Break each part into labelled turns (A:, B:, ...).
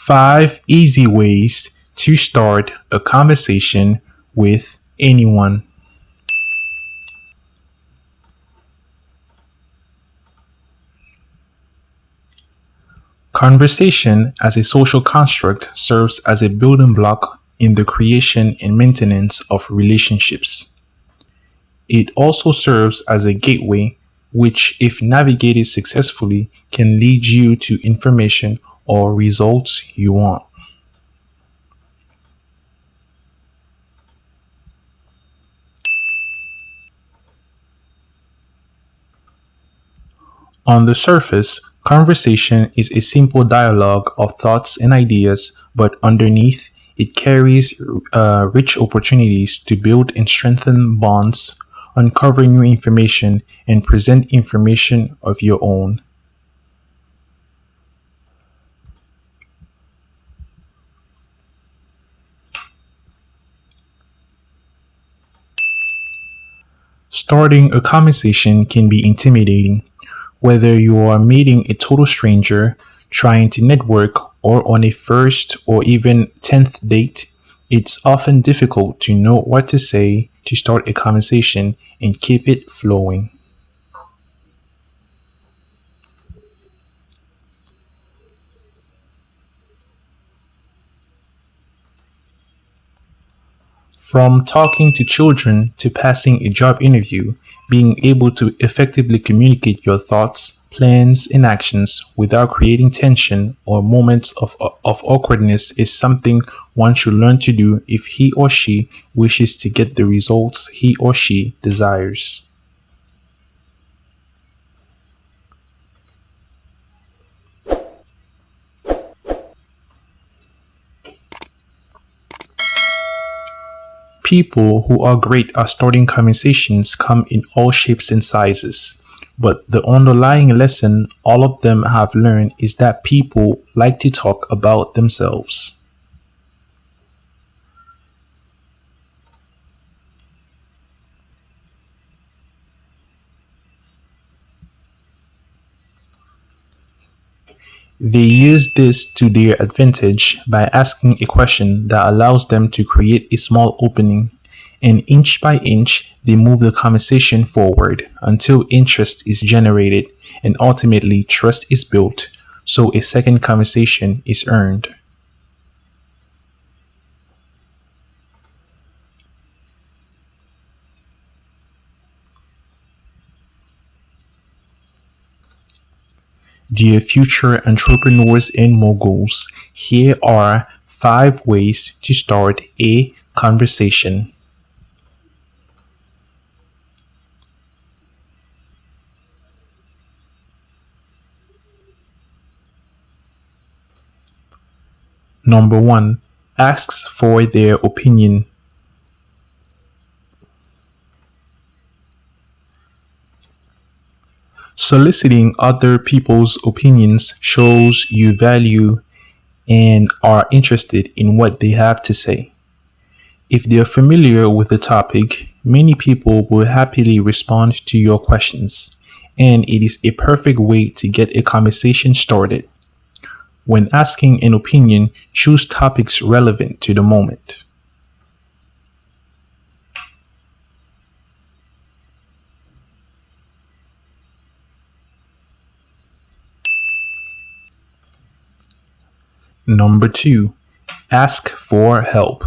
A: 5 easy ways to start a conversation with anyone. Conversation as a social construct serves as a building block in the creation and maintenance of relationships. It also serves as a gateway which, if navigated successfully, can lead you to information or results you want. On the surface, conversation is a simple dialogue of thoughts and ideas, but underneath, it carries rich opportunities to build and strengthen bonds, uncover new information, and present information of your own. Starting a conversation can be intimidating. Whether you are meeting a total stranger, trying to network, or on a first or even 10th date, it's often difficult to know what to say to start a conversation and keep it flowing. From talking to children to passing a job interview, being able to effectively communicate your thoughts, plans, and actions without creating tension or moments of awkwardness is something one should learn to do if he or she wishes to get the results he or she desires. People who are great at starting conversations come in all shapes and sizes, but the underlying lesson all of them have learned is that people like to talk about themselves. They use this to their advantage by asking a question that allows them to create a small opening, and inch by inch, they move the conversation forward until interest is generated and ultimately trust is built, so a second conversation is earned. Dear future entrepreneurs and moguls, here are 5 ways to start a conversation. Number 1. Asks for their opinion. Soliciting other people's opinions shows you value and are interested in what they have to say. If they are familiar with the topic, many people will happily respond to your questions, and it is a perfect way to get a conversation started. When asking an opinion, choose topics relevant to the moment. Number 2. Ask for help.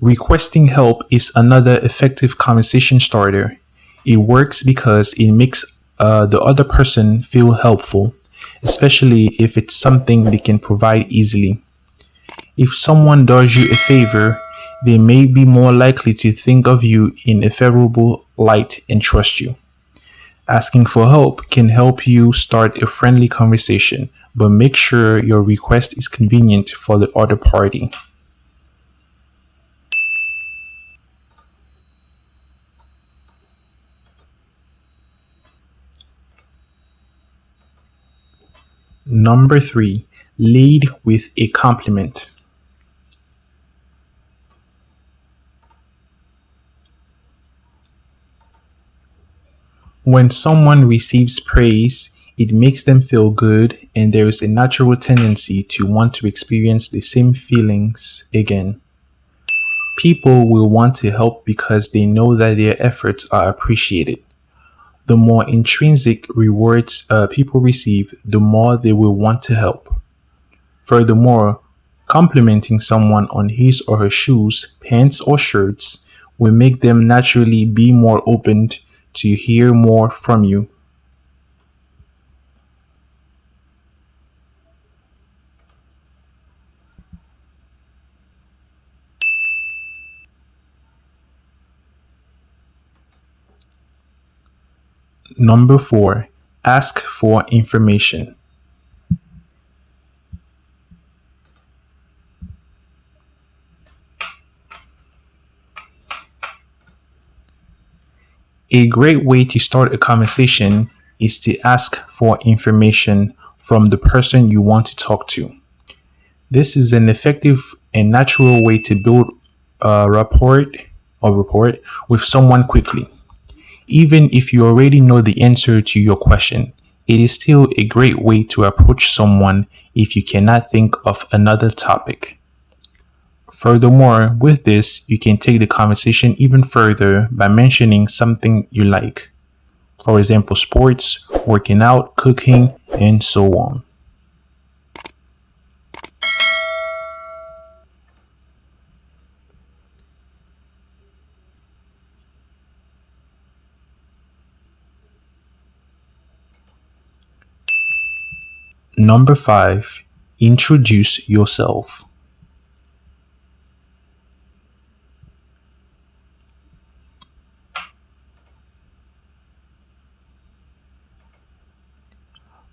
A: Requesting help is another effective conversation starter. It works because it makes the other person feel helpful, especially if it's something they can provide easily. If someone does you a favor, they may be more likely to think of you in a favorable light and trust you. Asking for help can help you start a friendly conversation, but make sure your request is convenient for the other party. Number 3. Lead with a compliment. When someone receives praise, it makes them feel good, and there is a natural tendency to want to experience the same feelings again. People will want to help because they know that their efforts are appreciated. The more intrinsic rewards people receive, the more they will want to help. Furthermore, complimenting someone on his or her shoes, pants, or shirts will make them naturally be more open to hear more from you. Number 4, ask for information. A great way to start a conversation is to ask for information from the person you want to talk to. This is an effective and natural way to build a rapport with someone quickly. Even if you already know the answer to your question, it is still a great way to approach someone if you cannot think of another topic. Furthermore, with this, you can take the conversation even further by mentioning something you like. For example, sports, working out, cooking, and so on. Number 5, introduce yourself.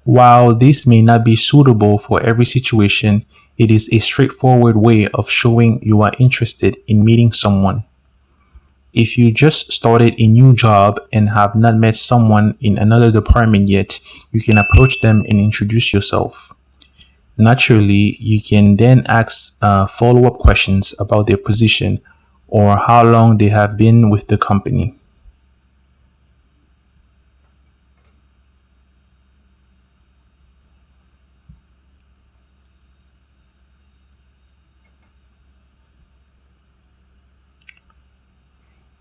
A: While this may not be suitable for every situation, it is a straightforward way of showing you are interested in meeting someone. If you just started a new job and have not met someone in another department yet, you can approach them and introduce yourself. Naturally, you can then ask follow up questions about their position or how long they have been with the company.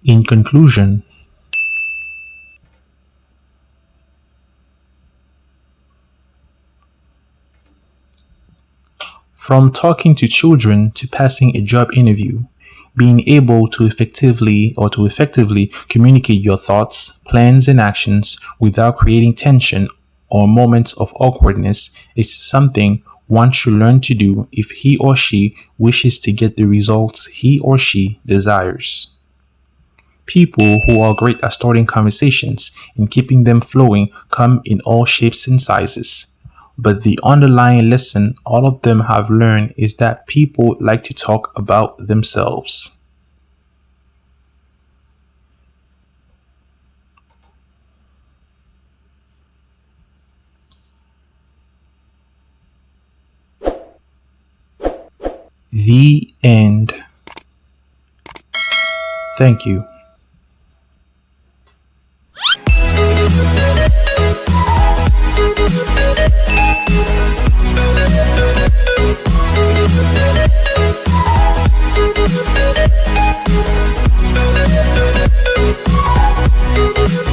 A: In conclusion, from talking to children to passing a job interview, being able to effectively communicate your thoughts, plans, and actions without creating tension or moments of awkwardness is something one should learn to do if he or she wishes to get the results he or she desires. People who are great at starting conversations and keeping them flowing come in all shapes and sizes. But the underlying lesson all of them have learned is that people like to talk about themselves. The end. Thank you.